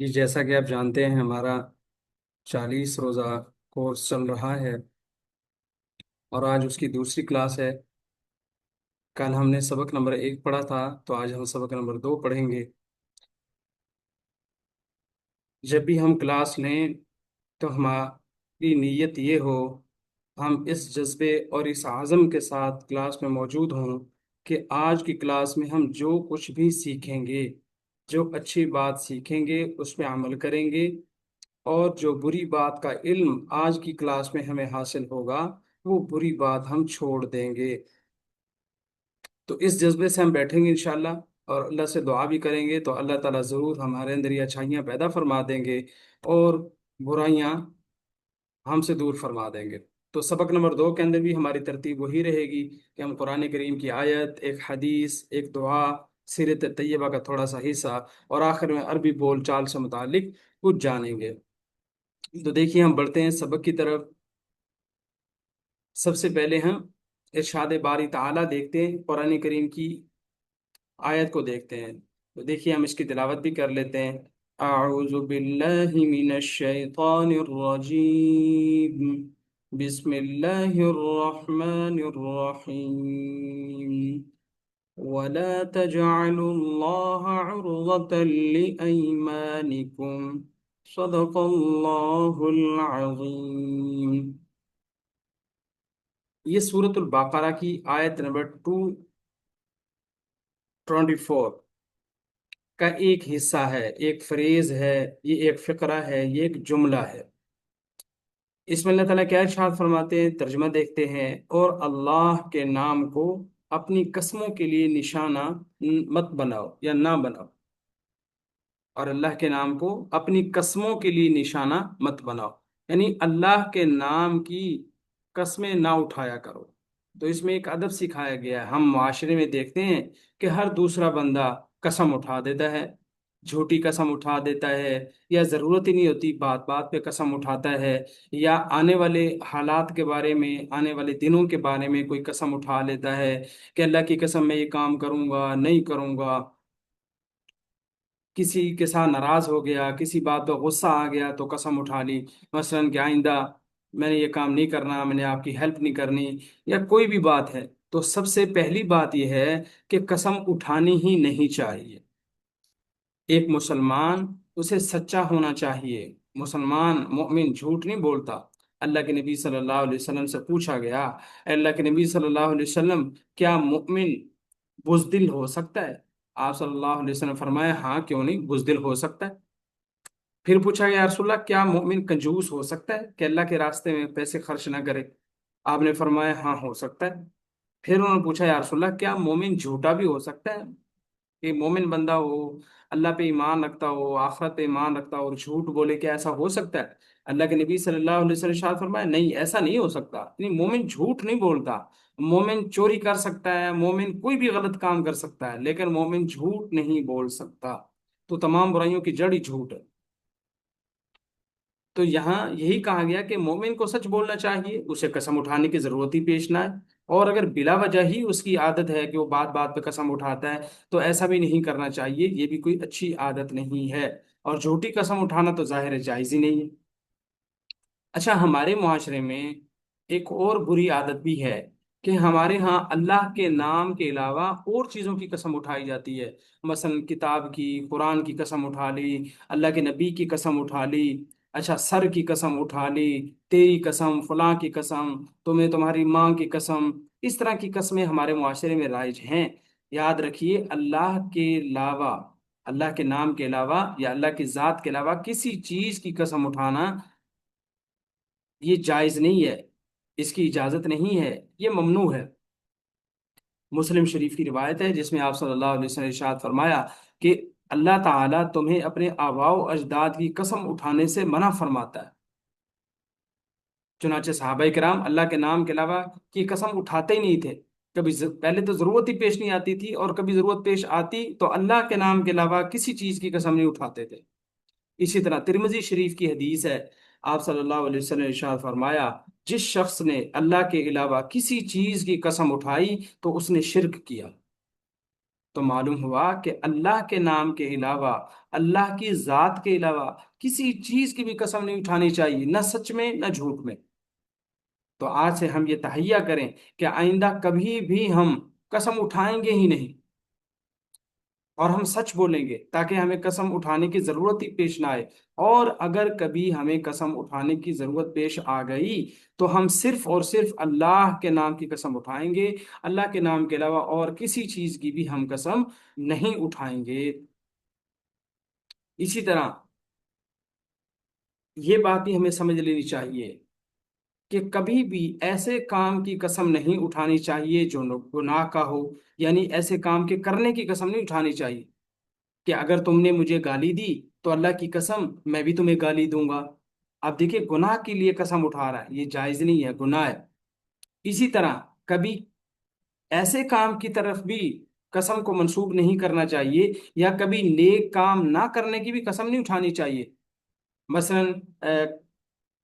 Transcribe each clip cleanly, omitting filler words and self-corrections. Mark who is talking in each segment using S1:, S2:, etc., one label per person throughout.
S1: جی جیسا کہ آپ جانتے ہیں ہمارا 40 روزہ کورس چل رہا ہے اور آج اس کی دوسری کلاس ہے۔ کل ہم نے سبق نمبر 1 پڑھا تھا، تو آج ہم سبق نمبر 2 پڑھیں گے۔ جب بھی ہم کلاس لیں تو ہماری نیت یہ ہو، ہم اس جذبے اور اس عزم کے ساتھ کلاس میں موجود ہوں کہ آج کی کلاس میں ہم جو کچھ بھی سیکھیں گے، جو اچھی بات سیکھیں گے اس پہ عمل کریں گے، اور جو بری بات کا علم آج کی کلاس میں ہمیں حاصل ہوگا وہ بری بات ہم چھوڑ دیں گے۔ تو اس جذبے سے ہم بیٹھیں گے انشاءاللہ، اور اللہ سے دعا بھی کریں گے تو اللہ تعالیٰ ضرور ہمارے اندر یہ اچھائیاں پیدا فرما دیں گے اور برائیاں ہم سے دور فرما دیں گے۔ تو سبق نمبر 2 کے اندر بھی ہماری ترتیب وہی رہے گی کہ ہم قرآن کریم کی آیت، ایک حدیث، ایک دعا، سیرت طیبہ کا تھوڑا سا حصہ، اور آخر میں عربی بول چال سے متعلق کچھ جانیں گے۔ تو دیکھیے ہم بڑھتے ہیں سبق کی طرف۔ سب سے پہلے ہم ارشاد باری تعالیٰ دیکھتے ہیں، قرآن کریم کی آیت کو دیکھتے ہیں۔ تو دیکھیے ہم اس کی تلاوت بھی کر لیتے ہیں۔ اعوذ باللہ من الشیطان الرجیم، بسم اللہ الرحمن الرحیم، ولا تجعلوا الله عرضة لأيمانكم، صدق الله العظیم۔ یہ سورۃ البقرہ کی آیت نمبر 224 کا ایک حصہ ہے، ایک فریز ہے، یہ ایک فقرہ ہے، یہ ایک جملہ ہے۔ اس میں اللہ تعالیٰ کیا ارشاد فرماتے ہیں، ترجمہ دیکھتے ہیں۔ اور اللہ کے نام کو اپنی قسموں کے لیے نشانہ مت بناؤ یا نہ بناؤ، اور اللہ کے نام کو اپنی قسموں کے لیے نشانہ مت بناؤ، یعنی اللہ کے نام کی قسمیں نہ اٹھایا کرو۔ تو اس میں ایک ادب سکھایا گیا ہے۔ ہم معاشرے میں دیکھتے ہیں کہ ہر دوسرا بندہ قسم اٹھا دیتا ہے، جھوٹی قسم اٹھا دیتا ہے، یا ضرورت ہی نہیں ہوتی بات بات پہ قسم اٹھاتا ہے، یا آنے والے حالات کے بارے میں، آنے والے دنوں کے بارے میں کوئی قسم اٹھا لیتا ہے کہ اللہ کی قسم میں یہ کام کروں گا، نہیں کروں گا۔ کسی کے ساتھ ناراض ہو گیا، کسی بات پہ غصہ آ گیا تو قسم اٹھا لی، مثلا کہ آئندہ میں نے یہ کام نہیں کرنا، میں نے آپ کی ہیلپ نہیں کرنی، یا کوئی بھی بات ہے۔ تو سب سے پہلی بات یہ ہے کہ قسم اٹھانی ہی نہیں چاہیے۔ ایک مسلمان اسے سچا ہونا چاہیے، مسلمان مومن جھوٹ نہیں بولتا۔ اللہ کے نبی صلی اللہ علیہ وسلم سے پوچھا گیا، اے اللہ کے نبی صلی اللہ علیہ وسلم، کیا مومن بزدل ہو سکتا ہے؟ آپ صلی اللہ علیہ وسلم فرمایا، ہاں کیوں نہیں، بزدل ہو سکتا ہے۔ پھر پوچھا گیا، یا رسول اللہ کیا مومن کنجوس ہو سکتا ہے کہ اللہ کے راستے میں پیسے خرچ نہ کرے؟ آپ نے فرمایا ہاں ہو سکتا ہے۔ پھر انہوں نے پوچھا، یا رسول اللہ کیا مومن جھوٹا بھی ہو سکتا ہے؟ کہ مومن بندہ ہو، اللہ پہ ایمان رکھتا ہو، آخرت پہ ایمان رکھتا ہو، اور جھوٹ بولے، کیا ایسا ہو سکتا ہے؟ اللہ کے نبی صلی اللہ علیہ وسلم نے ارشاد فرمایا، نہیں ایسا نہیں ہو سکتا، یعنی مومن جھوٹ نہیں بولتا۔ مومن چوری کر سکتا ہے، مومن کوئی بھی غلط کام کر سکتا ہے، لیکن مومن جھوٹ نہیں بول سکتا۔ تو تمام برائیوں کی جڑ ہی جھوٹ ہے۔ تو یہاں یہی کہا گیا کہ مومن کو سچ بولنا چاہیے، اسے قسم اٹھانے کی ضرورت ہی پیش نہ ہے۔ اور اگر بلا وجہ ہی اس کی عادت ہے کہ وہ بات بات پہ قسم اٹھاتا ہے تو ایسا بھی نہیں کرنا چاہیے، یہ بھی کوئی اچھی عادت نہیں ہے۔ اور جھوٹی قسم اٹھانا تو ظاہر ہے جائز ہی نہیں ہے۔ اچھا، ہمارے معاشرے میں ایک اور بری عادت بھی ہے کہ ہمارے ہاں اللہ کے نام کے علاوہ اور چیزوں کی قسم اٹھائی جاتی ہے۔ مثلا کتاب کی، قرآن کی قسم اٹھا لی، اللہ کے نبی کی قسم اٹھا لی، اچھا سر کی قسم اٹھا لی، تیری قسم، فلاں کی قسم، تمہیں تمہاری ماں کی قسم۔ اس طرح کی قسمیں ہمارے معاشرے میں رائج ہیں۔ یاد رکھیے، اللہ کے علاوہ، اللہ کے نام کے علاوہ یا اللہ کی ذات کے علاوہ کسی چیز کی قسم اٹھانا یہ جائز نہیں ہے، اس کی اجازت نہیں ہے، یہ ممنوع ہے۔ مسلم شریف کی روایت ہے جس میں آپ صلی اللہ علیہ وسلم نے ارشاد فرمایا کہ اللہ تعالیٰ تمہیں اپنے آباء و اجداد کی قسم اٹھانے سے منع فرماتا ہے۔ چنانچہ صحابہ کرام اللہ کے نام کے علاوہ کی قسم اٹھاتے ہی نہیں تھے۔ کبھی پہلے تو ضرورت ہی پیش نہیں آتی تھی، اور کبھی ضرورت پیش آتی تو اللہ کے نام کے علاوہ کسی چیز کی قسم نہیں اٹھاتے تھے۔ اسی طرح ترمذی شریف کی حدیث ہے، آپ صلی اللہ علیہ وسلم نے ارشاد فرمایا، جس شخص نے اللہ کے علاوہ کسی چیز کی قسم اٹھائی تو اس نے شرک کیا۔ تو معلوم ہوا کہ اللہ کے نام کے علاوہ، اللہ کی ذات کے علاوہ کسی چیز کی بھی قسم نہیں اٹھانی چاہیے، نہ سچ میں نہ جھوٹ میں۔ تو آج سے ہم یہ تہیہ کریں کہ آئندہ کبھی بھی ہم قسم اٹھائیں گے ہی نہیں، اور ہم سچ بولیں گے تاکہ ہمیں قسم اٹھانے کی ضرورت ہی پیش نہ آئے۔ اور اگر کبھی ہمیں قسم اٹھانے کی ضرورت پیش آ گئی تو ہم صرف اور صرف اللہ کے نام کی قسم اٹھائیں گے، اللہ کے نام کے علاوہ اور کسی چیز کی بھی ہم قسم نہیں اٹھائیں گے۔ اسی طرح یہ بات بھی ہمیں سمجھ لینی چاہیے کہ کبھی بھی ایسے کام کی قسم نہیں اٹھانی چاہیے جو گناہ کا ہو، یعنی ایسے کام کے کرنے کی قسم نہیں اٹھانی چاہیے کہ اگر تم نے مجھے گالی دی تو اللہ کی قسم میں بھی تمہیں گالی دوں گا۔ اب دیکھیے، گناہ کے لیے قسم اٹھا رہا ہے، یہ جائز نہیں ہے، گناہ ہے۔ اسی طرح کبھی ایسے کام کی طرف بھی قسم کو منسوب نہیں کرنا چاہیے، یا کبھی نیک کام نہ کرنے کی بھی قسم نہیں اٹھانی چاہیے۔ مثلا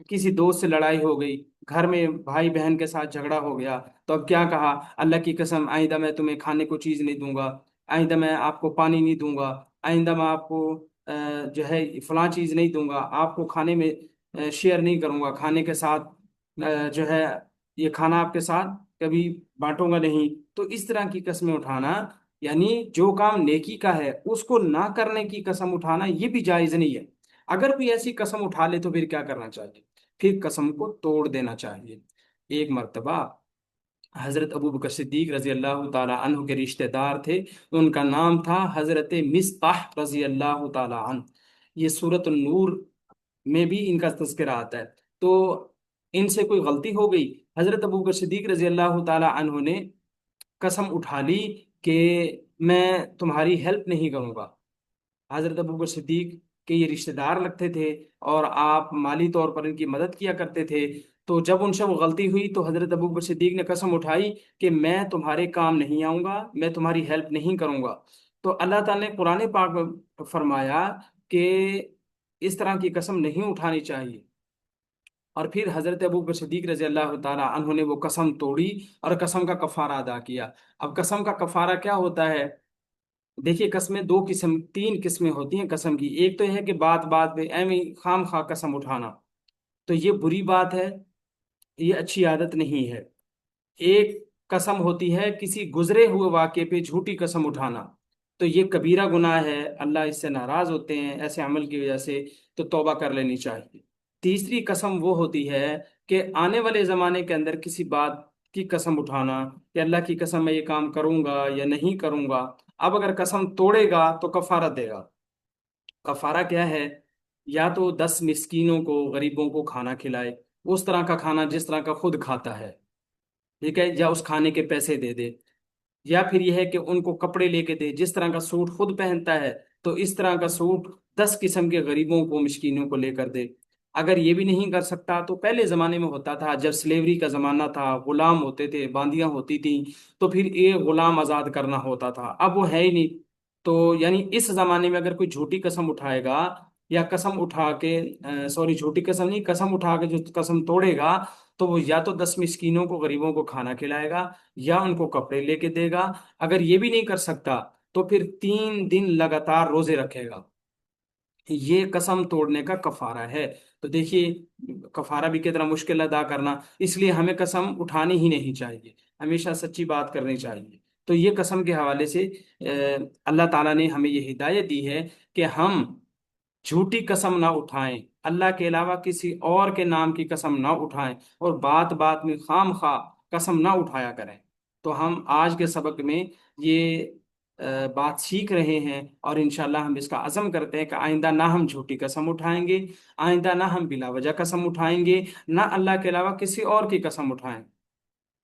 S1: کسی دوست سے لڑائی ہو گئی، گھر میں بھائی بہن کے ساتھ جھگڑا ہو گیا، تو اب کیا کہا؟ اللہ کی قسم آئندہ میں تمہیں کھانے کو چیز نہیں دوں گا، آئندہ میں آپ کو پانی نہیں دوں گا، آئندہ میں آپ کو جو ہے فلاں چیز نہیں دوں گا، آپ کو کھانے میں شیئر نہیں کروں گا، کھانے کے ساتھ جو ہے یہ کھانا آپ کے ساتھ کبھی بانٹوں گا نہیں۔ تو اس طرح کی قسمیں اٹھانا، یعنی جو کام نیکی کا ہے اس کو نہ کرنے کی قسم اٹھانا، یہ بھی جائز نہیں ہے۔ اگر کوئی ایسی قسم اٹھا لے تو پھر کیا کرنا چاہیے؟ پھر قسم کو توڑ دینا چاہیے۔ ایک مرتبہ حضرت ابو بکر صدیق رضی اللہ تعالی عنہ کے رشتہ دار تھے، ان کا نام تھا حضرت مصطح رضی اللہ تعالی عنہ۔ یہ سورۃ النور میں بھی ان کا تذکرہ آتا ہے۔ تو ان سے کوئی غلطی ہو گئی، حضرت ابو بکر صدیق رضی اللہ تعالی عنہ نے قسم اٹھا لی کہ میں تمہاری ہیلپ نہیں کروں گا۔ حضرت ابوبکر صدیق کے یہ رشتہ دار لگتے تھے، اور آپ مالی طور پر ان کی مدد کیا کرتے تھے۔ تو جب ان سے وہ غلطی ہوئی تو حضرت ابوبکر صدیق نے قسم اٹھائی کہ میں تمہارے کام نہیں آؤں گا، میں تمہاری ہیلپ نہیں کروں گا۔ تو اللہ تعالیٰ نے قرآن پاک میں فرمایا کہ اس طرح کی قسم نہیں اٹھانی چاہیے۔ اور پھر حضرت ابوبکر صدیق رضی اللہ تعالی عنہ نے وہ قسم توڑی اور قسم کا کفارہ ادا کیا۔ اب قسم کا کفارہ کیا ہوتا ہے؟ دیکھیے، قسمیں دو قسم تین قسمیں ہوتی ہیں قسم کی۔ ایک تو یہ ہے کہ بات بات پہ ایویں خام خواہ قسم اٹھانا، تو یہ بری بات ہے، یہ اچھی عادت نہیں ہے۔ ایک قسم ہوتی ہے کسی گزرے ہوئے واقعے پہ جھوٹی قسم اٹھانا، تو یہ کبیرہ گناہ ہے، اللہ اس سے ناراض ہوتے ہیں ایسے عمل کی وجہ سے، تو توبہ کر لینی چاہیے۔ تیسری قسم وہ ہوتی ہے کہ آنے والے زمانے کے اندر کسی بات کی قسم اٹھانا کہ اللہ کی قسم میں یہ کام کروں گا یا نہیں کروں گا۔ اب اگر قسم توڑے گا تو کفارہ دے گا۔ کفارہ کیا ہے؟ یا تو 10 مسکینوں کو، غریبوں کو کھانا کھلائے، اس طرح کا کھانا جس طرح کا خود کھاتا ہے، ٹھیک ہے، یا اس کھانے کے پیسے دے دے۔ یا پھر یہ ہے کہ ان کو کپڑے لے کے دے، جس طرح کا سوٹ خود پہنتا ہے تو اس طرح کا سوٹ 10 قسم کے غریبوں کو، مسکینوں کو لے کر دے۔ اگر یہ بھی نہیں کر سکتا تو پہلے زمانے میں ہوتا تھا، جب سلیوری کا زمانہ تھا، غلام ہوتے تھے، باندیاں ہوتی تھیں، تو پھر ایک غلام آزاد کرنا ہوتا تھا، اب وہ ہے ہی نہیں۔ تو یعنی اس زمانے میں اگر کوئی جھوٹی قسم اٹھائے گا، یا قسم اٹھا کے سوری جھوٹی قسم نہیں، قسم اٹھا کے جو قسم توڑے گا، تو وہ یا تو 10 مسکینوں کو، غریبوں کو کھانا کھلائے گا، یا ان کو کپڑے لے کے دے گا۔ اگر یہ بھی نہیں کر سکتا تو پھر 3 دن لگاتار روزے رکھے گا۔ یہ قسم توڑنے کا کفارہ ہے۔ تو دیکھیے، کفارہ بھی کتنا مشکل ادا کرنا، اس لیے ہمیں قسم اٹھانی ہی نہیں چاہیے، ہمیشہ سچی بات کرنی چاہیے۔ تو یہ قسم کے حوالے سے اللہ تعالیٰ نے ہمیں یہ ہدایت دی ہے کہ ہم جھوٹی قسم نہ اٹھائیں، اللہ کے علاوہ کسی اور کے نام کی قسم نہ اٹھائیں، اور بات بات میں خام خواہ قسم نہ اٹھایا کریں۔ تو ہم آج کے سبق میں یہ بات سیکھ رہے ہیں، اور انشاءاللہ ہم اس کا عزم کرتے ہیں کہ آئندہ نہ ہم جھوٹی قسم اٹھائیں گے، آئندہ نہ ہم بلا وجہ قسم اٹھائیں گے، نہ اللہ کے علاوہ کسی اور کی قسم اٹھائیں۔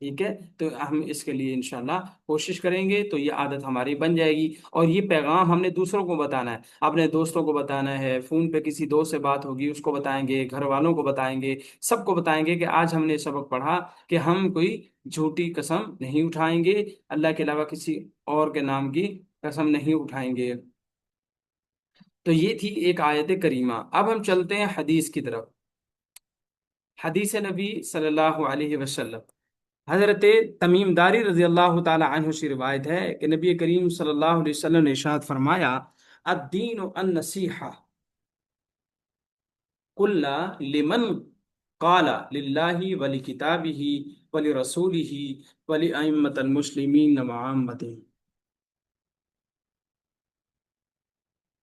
S1: ٹھیک ہے، تو ہم اس کے لیے انشاءاللہ کوشش کریں گے تو یہ عادت ہماری بن جائے گی، اور یہ پیغام ہم نے دوسروں کو بتانا ہے، اپنے دوستوں کو بتانا ہے، فون پہ کسی دوست سے بات ہوگی اس کو بتائیں گے، گھر والوں کو بتائیں گے، سب کو بتائیں گے کہ آج ہم نے سبق پڑھا کہ ہم کوئی جھوٹی قسم نہیں اٹھائیں گے، اللہ کے علاوہ کسی اور کے نام کی قسم نہیں اٹھائیں گے۔ تو یہ تھی ایک آیت کریمہ۔ اب ہم چلتے ہیں حدیث کی طرف۔ حدیث نبی صلی اللہ علیہ وسلم حضرت تمیم داری رضی اللہ تعالی عنہ سے روایت ہے کہ نبی کریم صلی اللہ علیہ وسلم نے ارشاد فرمایا: الدین النصیحہ، قلنا لمن، قال للہ ولکتابہ ولرسولہ ولأئمة المسلمین وعامتہ۔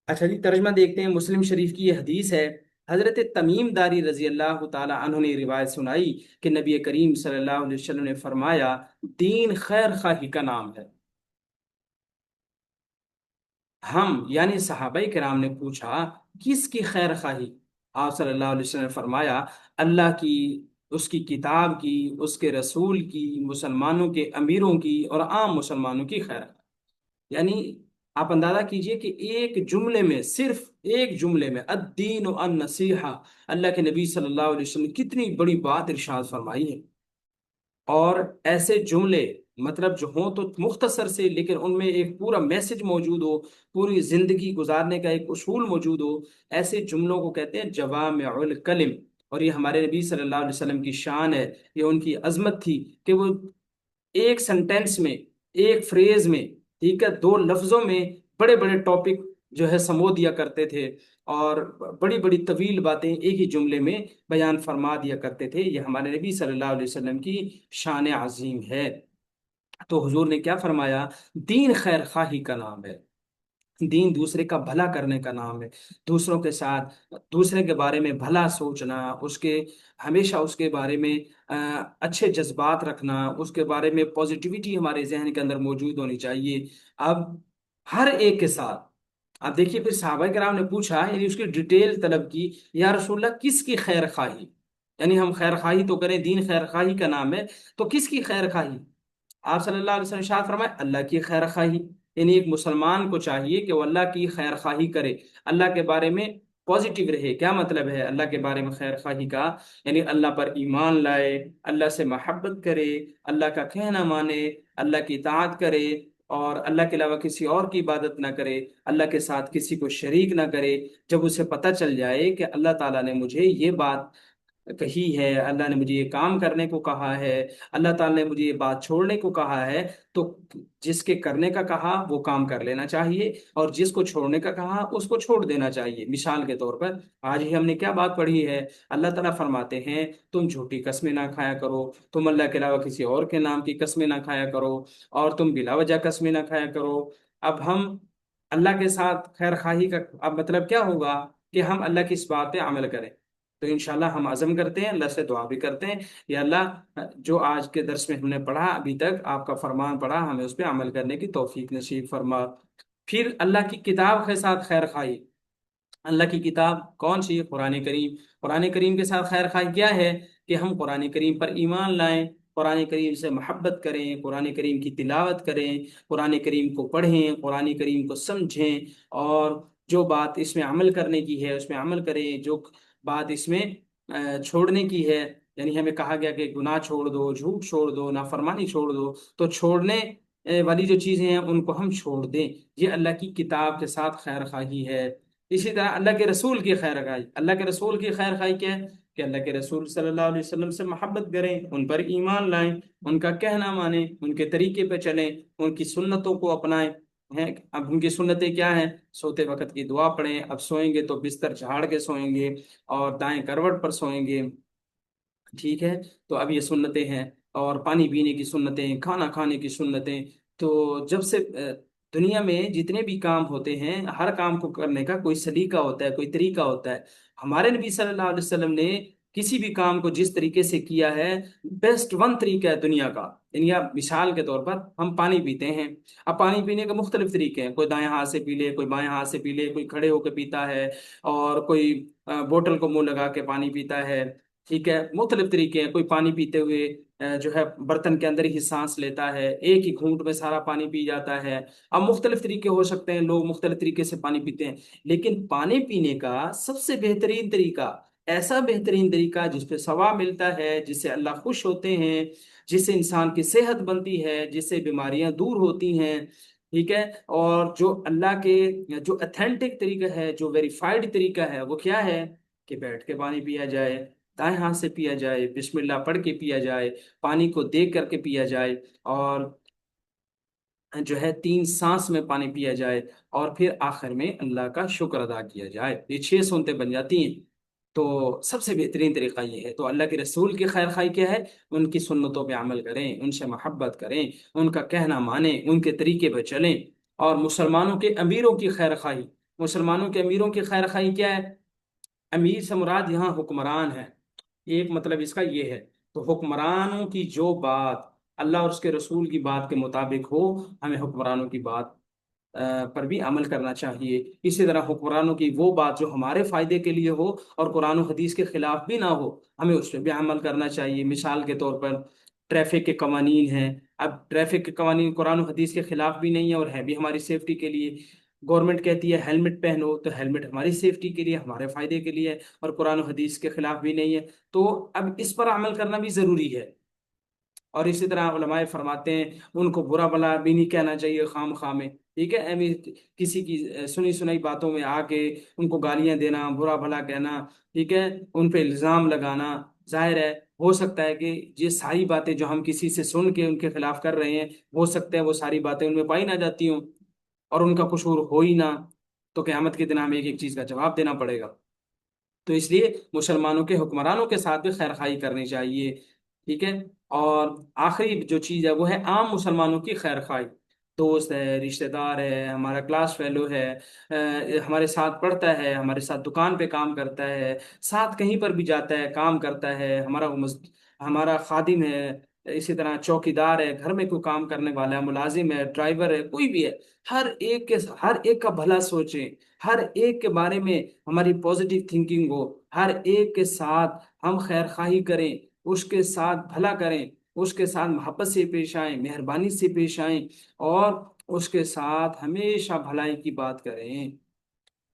S1: اچھا جی، ترجمہ دیکھتے ہیں۔ مسلم شریف کی یہ حدیث ہے، حضرت تمیم داری رضی اللہ تعالی عنہ نے روایت سنائی کہ نبی کریم صلی اللہ علیہ وسلم نے فرمایا: دین خیر خواہی کا نام ہے۔ ہم یعنی صحابہ کرام نے پوچھا، کس کی خیر خواہی؟ آپ صلی اللہ علیہ وسلم نے فرمایا: اللہ کی، اس کی کتاب کی، اس کے رسول کی، مسلمانوں کے امیروں کی اور عام مسلمانوں کی خیر خواہی۔ یعنی آپ اندازہ کیجئے کہ ایک جملے میں، صرف ایک جملے میں، الدین النصیحہ، اللہ کے نبی صلی اللہ علیہ وسلم نے کتنی بڑی بات ارشاد فرمائی ہے۔ اور ایسے جملے مطلب جو ہوں تو مختصر سے، لیکن ان میں ایک پورا میسج موجود ہو، پوری زندگی گزارنے کا ایک اصول موجود ہو، ایسے جملوں کو کہتے ہیں جوامع الکلم۔ اور یہ ہمارے نبی صلی اللہ علیہ وسلم کی شان ہے، یہ ان کی عظمت تھی کہ وہ ایک سنٹینس میں، ایک فریز میں، ٹھیک ہے، دو لفظوں میں بڑے بڑے ٹاپک جو ہے سمو دیا کرتے تھے، اور بڑی بڑی طویل باتیں ایک ہی جملے میں بیان فرما دیا کرتے تھے۔ یہ ہمارے نبی صلی اللہ علیہ وسلم کی شان عظیم ہے۔ تو حضور نے کیا فرمایا؟ دین خیر خواہی کا نام ہے، دین دوسرے کا بھلا کرنے کا نام ہے، دوسروں کے ساتھ، دوسرے کے بارے میں بھلا سوچنا، اس کے، ہمیشہ اس کے بارے میں اچھے جذبات رکھنا، اس کے بارے میں پازیٹیوٹی ہمارے ذہن کے اندر موجود ہونی چاہیے۔ اب ہر ایک کے ساتھ، اب دیکھیے، پھر صحابہ کرام نے پوچھا، یعنی اس کی ڈیٹیل طلب کی، یا رسول اللہ کس کی خیر خواہی؟ یعنی ہم خیر خواہی تو کریں، دین خیر خواہی کا نام ہے، تو کس کی خیر خواہی؟ آپ صلی اللہ علیہ وسلم نے ارشاد فرمایا: اللہ کی خیر خواہی۔ یعنی ایک مسلمان کو چاہیے کہ وہ اللہ کی خیر خواہی کرے، اللہ کے بارے میں پازیٹیو رہے۔ کیا مطلب ہے اللہ کے بارے میں خیر خواہی کا؟ یعنی اللہ پر ایمان لائے، اللہ سے محبت کرے، اللہ کا کہنا مانے، اللہ کی اطاعت کرے، اور اللہ کے علاوہ کسی اور کی عبادت نہ کرے، اللہ کے ساتھ کسی کو شریک نہ کرے۔ جب اسے پتہ چل جائے کہ اللہ تعالیٰ نے مجھے یہ بات کہی ہے، اللہ نے مجھے یہ کام کرنے کو کہا ہے، اللہ تعالیٰ نے مجھے یہ بات چھوڑنے کو کہا ہے، تو جس کے کرنے کا کہا وہ کام کر لینا چاہیے، اور جس کو چھوڑنے کا کہا اس کو چھوڑ دینا چاہیے۔ مثال کے طور پر آج ہی ہم نے کیا بات پڑھی ہے؟ اللہ تعالیٰ فرماتے ہیں تم جھوٹی قسمیں نہ کھایا کرو، تم اللہ کے علاوہ کسی اور کے نام کی قسمیں نہ کھایا کرو، اور تم بلا وجہ قسمیں نہ کھایا کرو۔ اب ہم اللہ کے ساتھ خیر خواہی کا اب مطلب کیا ہوگا؟ کہ ہم اللہ کی اس بات پہ عمل کریں۔ تو انشاءاللہ ہم عزم کرتے ہیں، اللہ سے دعا بھی کرتے ہیں، یا اللہ جو آج کے درس میں ہم نے پڑھا ابھی تک، آپ کا فرمان پڑھا، ہمیں اس پہ عمل کرنے کی توفیق نصیب فرما۔ پھر اللہ کی کتاب کے ساتھ خیر خواہی۔ اللہ کی کتاب کون سی؟ قرآن کریم۔ قرآن کریم کے ساتھ خیر خواہی کیا ہے؟ کہ ہم قرآن کریم پر ایمان لائیں، قرآن کریم سے محبت کریں، قرآن کریم کی تلاوت کریں، قرآن کریم کو پڑھیں، قرآن کریم کو سمجھیں، اور جو بات اس میں عمل کرنے کی ہے اس میں عمل کریں، جو بات اس میں چھوڑنے کی ہے، یعنی ہمیں کہا گیا کہ گناہ چھوڑ دو، جھوٹ چھوڑ دو، نافرمانی چھوڑ دو، تو چھوڑنے والی جو چیزیں ہیں ان کو ہم چھوڑ دیں۔ یہ اللہ کی کتاب کے ساتھ خیر خواہی ہے۔ اسی طرح اللہ کے رسول کی خیر خواہی۔ اللہ کے رسول کی خیر خواہی کیا ہے؟ کہ اللہ کے رسول صلی اللہ علیہ وسلم سے محبت کریں، ان پر ایمان لائیں، ان کا کہنا مانیں، ان کے طریقے پہ چلیں، ان کی سنتوں کو اپنائیں ہیں۔ اب ان کی سنتیں کیا ہیں؟ سوتے وقت کی دعا پڑھیں، اب سوئیں گے تو بستر جھاڑ کے سوئیں گے، اور دائیں کروٹ پر سوئیں گے، ٹھیک ہے؟ تو اب یہ سنتیں ہیں، اور پانی پینے کی سنتیں، کھانا کھانے کی سنتیں۔ تو جب سے دنیا میں جتنے بھی کام ہوتے ہیں، ہر کام کو کرنے کا کوئی سلیقہ ہوتا ہے، کوئی طریقہ ہوتا ہے۔ ہمارے نبی صلی اللہ علیہ وسلم نے کسی بھی کام کو جس طریقے سے کیا ہے، بیسٹ ون طریقہ ہے دنیا کا۔ یعنی اب مثال کے طور پر ہم پانی پیتے ہیں، اب پانی پینے کے مختلف طریقے ہیں، کوئی دائیں ہاتھ سے پی لے، کوئی بائیں ہاتھ سے پی لے، کوئی کھڑے ہو کے پیتا ہے، اور کوئی بوتل کو منہ لگا کے پانی پیتا ہے، ٹھیک ہے؟ مختلف طریقے ہیں۔ کوئی پانی پیتے ہوئے جو ہے برتن کے اندر ہی سانس لیتا ہے، ایک ہی گھونٹ میں سارا پانی پی جاتا ہے۔ اب مختلف طریقے ہو سکتے ہیں، لوگ مختلف طریقے سے پانی پیتے ہیں، لیکن پانی پینے کا سب سے بہترین طریقہ، ایسا بہترین طریقہ جس پہ ثواب ملتا ہے، جس سے اللہ خوش ہوتے ہیں، جس سے انسان کی صحت بنتی ہے، جس سے بیماریاں دور ہوتی ہیں، ٹھیک ہے؟ اور جو اللہ کے، جو اتھینٹک طریقہ ہے، جو ویریفائڈ طریقہ ہے، وہ کیا ہے؟ کہ بیٹھ کے پانی پیا جائے، دائیں ہاتھ سے پیا جائے، بسم اللہ پڑھ کے پیا جائے، پانی کو دیکھ کر کے پیا جائے، اور جو ہے 3 سانس میں پانی پیا جائے، اور پھر آخر میں اللہ کا شکر ادا کیا جائے، یہ 6 سنتیں بن جاتی ہیں۔ تو سب سے بہترین طریقہ یہ ہے۔ تو اللہ کے رسول کی خیر خواہی کیا ہے؟ ان کی سنتوں پہ عمل کریں، ان سے محبت کریں، ان کا کہنا مانیں، ان کے طریقے پہ چلیں۔ اور مسلمانوں کے امیروں کی خیر خواہی، مسلمانوں کے امیروں کی خیر خواہی کیا ہے؟ امیر سے مراد یہاں حکمران ہے، ایک مطلب اس کا یہ ہے۔ تو حکمرانوں کی جو بات اللہ اور اس کے رسول کی بات کے مطابق ہو، ہمیں حکمرانوں کی بات پر بھی عمل کرنا چاہیے۔ اسی طرح حکمرانوں کی وہ بات جو ہمارے فائدے کے لیے ہو اور قرآن و حدیث کے خلاف بھی نہ ہو، ہمیں اس پہ بھی عمل کرنا چاہیے۔ مثال کے طور پر ٹریفک کے قوانین ہیں، اب ٹریفک کے قوانین قرآن و حدیث کے خلاف بھی نہیں ہے اور ہے بھی ہماری سیفٹی کے لیے۔ گورنمنٹ کہتی ہے ہیلمٹ پہنو، تو ہیلمٹ ہماری سیفٹی کے لیے، ہمارے فائدے کے لیے، اور قرآن و حدیث کے خلاف بھی نہیں ہے۔ تو اب اس پر عمل کرنا بھی ضروری ہے۔ اور اسی طرح علماء فرماتے ہیں ان کو برا بلا بھی نہیں کہنا چاہیے خام خواہ میں، ٹھیک ہے؟ کسی کی سنی سنائی باتوں میں آ کے ان کو گالیاں دینا، برا بھلا کہنا، ٹھیک ہے، ان پہ الزام لگانا، ظاہر ہے ہو سکتا ہے کہ یہ ساری باتیں جو ہم کسی سے سن کے ان کے خلاف کر رہے ہیں، ہو سکتا ہے وہ ساری باتیں ان میں پائی نہ جاتی ہوں اور ان کا قصور ہو ہی نہ، تو قیامت کے دن ہمیں ایک ایک چیز کا جواب دینا پڑے گا۔ تو اس لیے مسلمانوں کے حکمرانوں کے ساتھ بھی خیر خواہی کرنی چاہیے، ٹھیک ہے؟ اور آخری جو چیز ہے وہ ہے عام مسلمانوں کی خیر خواہی۔ دوست ہے، رشتہ دار ہے، ہمارا کلاس فیلو ہے، ہمارے ساتھ پڑھتا ہے، ہمارے ساتھ دکان پہ کام کرتا ہے، ساتھ کہیں پر بھی جاتا ہے، کام کرتا ہے، ہمارا خادم ہے، اسی طرح چوکیدار ہے، گھر میں کوئی کام کرنے والا ہے، ملازم ہے، ڈرائیور ہے، کوئی بھی ہے، ہر ایک کا بھلا سوچیں، ہر ایک کے بارے میں ہماری پازیٹیو تھنکنگ ہو، ہر ایک کے ساتھ ہم خیر خواہی کریں، اس کے ساتھ بھلا کریں، اس کے ساتھ محبت سے پیش آئیں، مہربانی سے پیش آئیں، اور اس کے ساتھ ہمیشہ بھلائی کی بات کریں۔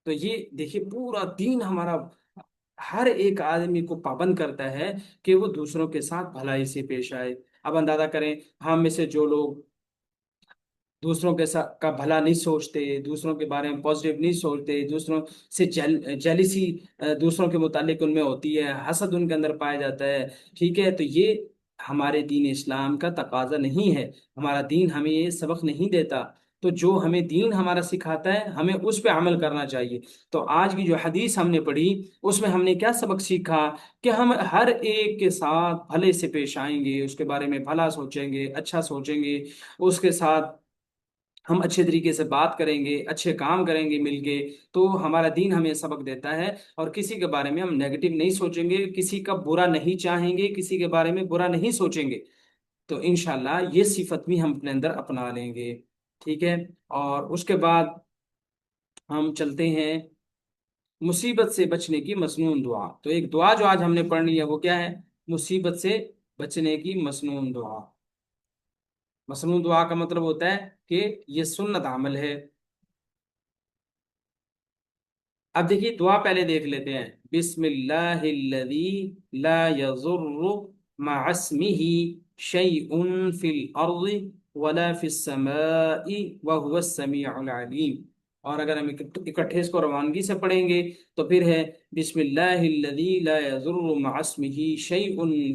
S1: تو یہ دیکھیے پورا دین ہمارا ہر ایک آدمی کو پابند کرتا ہے کہ وہ دوسروں کے ساتھ بھلائی سے پیش آئے۔ اب اندازہ کریں ہم میں سے جو لوگ دوسروں کے ساتھ کا بھلا نہیں سوچتے، دوسروں کے بارے میں پازیٹیو نہیں سوچتے، دوسروں سے جیلسی دوسروں کے متعلق ان میں ہوتی ہے، حسد ان کے اندر پایا جاتا ہے، ٹھیک ہے؟ تو یہ ہمارے دین اسلام کا تقاضا نہیں ہے، ہمارا دین ہمیں یہ سبق نہیں دیتا۔ تو جو ہمیں دین ہمارا سکھاتا ہے ہمیں اس پہ عمل کرنا چاہیے۔ تو آج کی جو حدیث ہم نے پڑھی اس میں ہم نے کیا سبق سیکھا؟ کہ ہم ہر ایک کے ساتھ بھلے سے پیش آئیں گے، اس کے بارے میں بھلا سوچیں گے، اچھا سوچیں گے، اس کے ساتھ ہم اچھے طریقے سے بات کریں گے، اچھے کام کریں گے مل کے۔ تو ہمارا دین ہمیں سبق دیتا ہے، اور کسی کے بارے میں ہم نیگیٹو نہیں سوچیں گے، کسی کا برا نہیں چاہیں گے، کسی کے بارے میں برا نہیں سوچیں گے۔ تو انشاءاللہ یہ صفت بھی ہم اپنے اندر اپنا لیں گے، ٹھیک ہے؟ اور اس کے بعد ہم چلتے ہیں مصیبت سے بچنے کی مسنون دعا۔ تو ایک دعا جو آج ہم نے پڑھنی ہے وہ کیا ہے؟ مصیبت سے بچنے کی مسنون دعا۔ مسنون دعا کا مطلب ہوتا ہے کہ یہ سنت عمل ہے۔ اب دیکھیے دعا پہلے دیکھ لیتے ہیں۔ بسم اللہ الذی لا یضر مع اسمہ شیء فی الارض ولا فی السماء وهو السمیع العلیم۔ اور اگر ہم اکٹھے اس کو روانگی سے پڑھیں گے تو پھر ہے بسم اللہ الذی لا یضر مع اسمہ شیء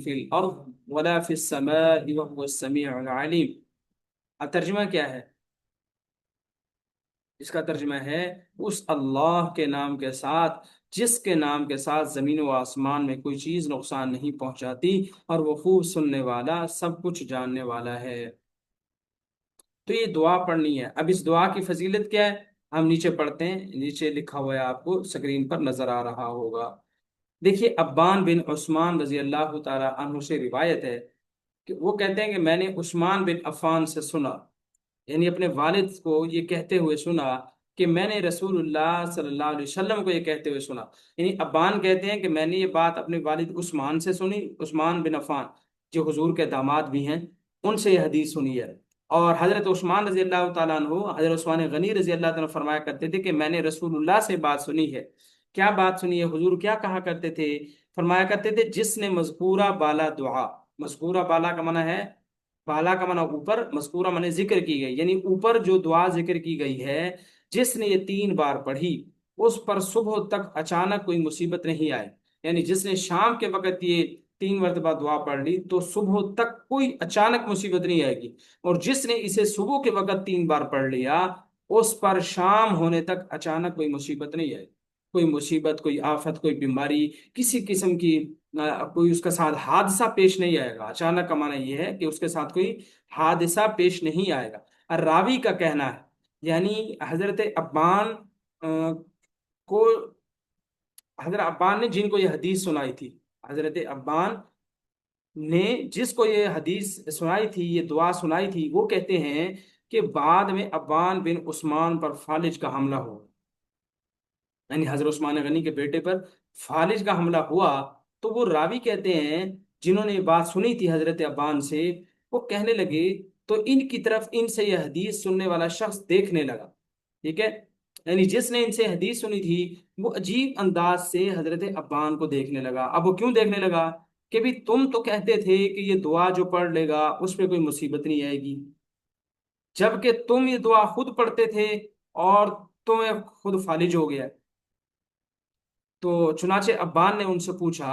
S1: فی الارض ولا فی السماء وهو السمیع العلیم۔ اب ترجمہ کیا ہے؟ اس کا ترجمہ ہے اس اللہ کے نام کے ساتھ جس کے نام کے ساتھ زمین و آسمان میں کوئی چیز نقصان نہیں پہنچاتی، اور وہ خوب سننے والا، سب کچھ جاننے والا ہے۔ تو یہ دعا پڑھنی ہے۔ اب اس دعا کی فضیلت کیا ہے؟ ہم نیچے پڑھتے ہیں، نیچے لکھا ہوا ہے، آپ کو سکرین پر نظر آ رہا ہوگا۔ دیکھیے عبان بن عثمان رضی اللہ تعالی عنہ سے روایت ہے کہ وہ کہتے ہیں کہ میں نے عثمان بن عفان سے سنا، یعنی اپنے والد کو یہ کہتے ہوئے سنا کہ میں نے رسول اللہ صلی اللہ علیہ وسلم کو یہ کہتے ہوئے سنا۔ یعنی ابان کہتے ہیں کہ میں نے یہ بات اپنے والد عثمان سے سنی، عثمان بن عفان جو حضور کے داماد بھی ہیں، ان سے یہ حدیث سنی ہے۔ اور حضرت عثمان رضی اللہ تعالیٰ عنہ، حضرت عثمان غنی رضی اللہ تعالیٰ عنہ فرمایا کرتے تھے کہ میں نے رسول اللہ سے بات سنی ہے۔ کیا بات سنی ہے؟ حضور کیا کہا کرتے تھے؟ فرمایا کرتے تھے جس نے مذکورہ بالا دعا، مذکورہ بالا کا معنی ہے، بالا کا معنی اوپر، مذکورہ معنی ذکر کی گئی، یعنی اوپر جو دعا ذکر کی گئی ہے، جس نے یہ 3 بار پڑھی اس پر صبح تک اچانک کوئی مصیبت نہیں آئے، یعنی جس نے شام کے وقت یہ 3 مرتبہ دعا پڑھ لی تو صبح تک کوئی اچانک مصیبت نہیں آئے گی، اور جس نے اسے صبح کے وقت 3 بار پڑھ لیا اس پر شام ہونے تک اچانک کوئی مصیبت نہیں آئے، کوئی مصیبت، کوئی آفت، کوئی بیماری، کسی قسم کی کوئی اس کے ساتھ حادثہ پیش نہیں آئے گا۔ اچانک کا معنی یہ ہے کہ اس کے ساتھ کوئی حادثہ پیش نہیں آئے گا۔ الراوی کا کہنا ہے، یعنی حضرت ابان کو، حضرت ابان نے جن کو یہ حدیث سنائی تھی، حضرت ابان نے جس کو یہ حدیث سنائی تھی، یہ دعا سنائی تھی، وہ کہتے ہیں کہ بعد میں ابان بن عثمان پر فالج کا حملہ ہوا، یعنی حضرت عثمان غنی کے بیٹے پر فالج کا حملہ ہوا، تو وہ راوی کہتے ہیں جنہوں نے یہ بات سنی تھی حضرت ابان سے، وہ کہنے لگے تو ان کی طرف ان سے یہ حدیث سننے والا شخص دیکھنے لگا، ٹھیک ہے، یعنی جس نے ان سے حدیث سنی تھی وہ عجیب انداز سے حضرت ابان کو دیکھنے لگا۔ اب وہ کیوں دیکھنے لگا؟ کہ بھی تم تو کہتے تھے کہ یہ دعا جو پڑھ لے گا اس پہ کوئی مصیبت نہیں آئے گی، جبکہ تم یہ دعا خود پڑھتے تھے اور تمہیں خود فالج ہو گیا۔ تو چنانچہ ابان نے ان سے پوچھا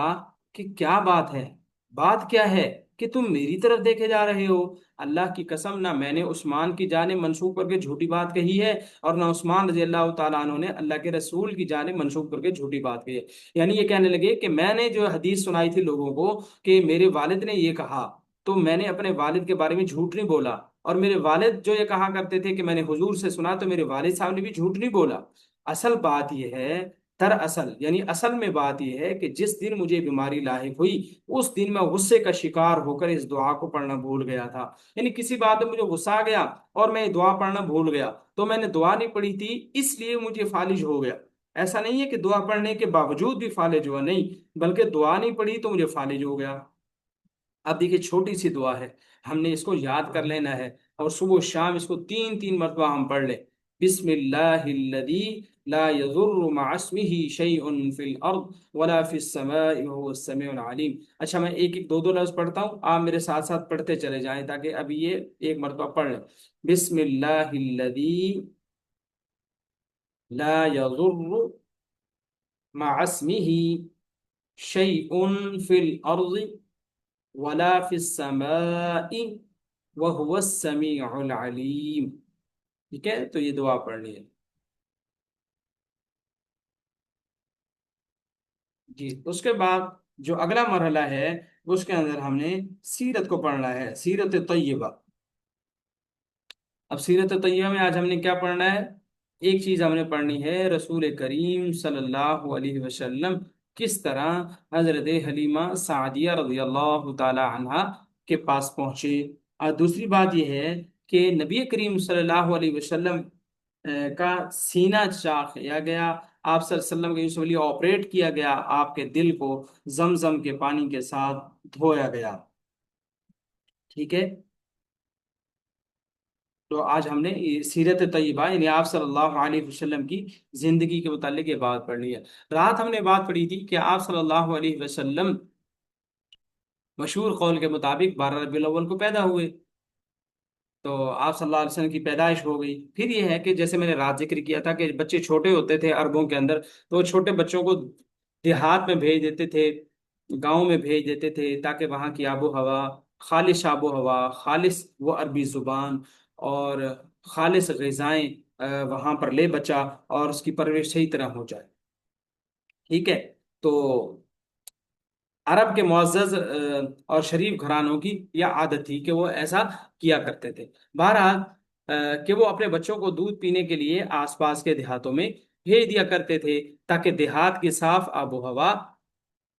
S1: کہ کیا بات ہے، بات کیا ہے کہ تم میری طرف دیکھے جا رہے ہو؟ اللہ کی قسم، نہ میں نے عثمان کی جانب منسوب کر کے جھوٹی بات کہی ہے، اور نہ عثمان رضی اللہ تعالیٰ عنہ نے اللہ کے رسول کی جانب منسوب کر کے جھوٹی بات کہی ہے۔ یعنی یہ کہنے لگے کہ میں نے جو حدیث سنائی تھی لوگوں کو کہ میرے والد نے یہ کہا، تو میں نے اپنے والد کے بارے میں جھوٹ نہیں بولا، اور میرے والد جو یہ کہا کرتے تھے کہ میں نے حضور سے سنا، تو میرے والد صاحب نے بھی جھوٹ نہیں بولا۔ اصل بات یہ ہے، دراصل یعنی اصل میں بات یہ ہے کہ جس دن مجھے بیماری لاحق ہوئی اس دن میں غصے کا شکار ہو کر اس دعا کو پڑھنا بھول گیا تھا، یعنی کسی بات میں مجھے غصہ آ گیا اور میں یہ دعا پڑھنا بھول گیا، تو میں نے دعا نہیں پڑھی تھی اس لیے مجھے فالج ہو گیا۔ ایسا نہیں ہے کہ دعا پڑھنے کے باوجود بھی فالج ہوا، نہیں، بلکہ دعا نہیں پڑھی تو مجھے فالج ہو گیا۔ اب دیکھیے چھوٹی سی دعا ہے، ہم نے اس کو یاد کر لینا ہے، اور صبح و شام اس کو 3 3 مرتبہ ہم پڑھ لیں۔ بسم اللہ الذی لا یضر مع اسمہ شیء فی الارض ولا فی السماء وهو السمیع العلیم۔ اچھا میں ایک ایک دو دو لفظ پڑھتا ہوں، آپ میرے ساتھ ساتھ پڑھتے چلے جائیں تاکہ ابھی یہ 1 مرتبہ پڑھ لیں۔ بسم اللہ الذی لا یضر مع اسمہ شیء فی الارض ولا فی السماء وهو السمیع العلیم۔ ٹھیک ہے، تو یہ دعا پڑھنی ہے جی۔ اس کے بعد جو اگلا مرحلہ ہے اس کے اندر ہم نے سیرت کو پڑھنا ہے، سیرت طیبہ۔ اب سیرت طیبہ میں آج ہم نے کیا پڑھنا ہے؟ ایک چیز ہم نے پڑھنی ہے، رسول کریم صلی اللہ علیہ وسلم کس طرح حضرت حلیمہ سعدیہ رضی اللہ تعالی عنہا کے پاس پہنچے، اور دوسری بات یہ ہے کہ نبی کریم صلی اللہ علیہ وسلم کا سینہ چاک کیا گیا، آپ صلی اللہ علیہ وسلم کے یوسف علی آپریٹ کیا گیا، آپ کے دل کو زمزم کے پانی کے ساتھ دھویا گیا، ٹھیک ہے۔ تو آج ہم نے یہ سیرت طیبہ یعنی آپ صلی اللہ علیہ وسلم کی زندگی کے متعلق یہ بات پڑھ لی ہے۔ رات ہم نے بات پڑھی تھی کہ آپ صلی اللہ علیہ وسلم مشہور قول کے مطابق 12 ربیع الاول کو پیدا ہوئے، تو آپ صلی اللہ علیہ وسلم کی پیدائش ہو گئی۔ پھر یہ ہے کہ جیسے میں نے رات ذکر کیا تھا کہ بچے چھوٹے ہوتے تھے عربوں کے اندر، تو وہ چھوٹے بچوں کو دیہات میں بھیج دیتے تھے، گاؤں میں بھیج دیتے تھے، تاکہ وہاں کی آب و ہوا، خالص آب و ہوا، خالص وہ عربی زبان اور خالص غذائیں وہاں پر لے بچہ، اور اس کی پرورش صحیح طرح ہو جائے، ٹھیک ہے۔ تو عرب کے معزز اور شریف گھرانوں کی یہ عادت تھی کہ وہ ایسا کیا کرتے تھے۔ بہرحال کہ وہ اپنے بچوں کو دودھ پینے کے لیے آس پاس کے دیہاتوں میں بھیج دیا کرتے تھے، تاکہ دیہات کی صاف آب و ہوا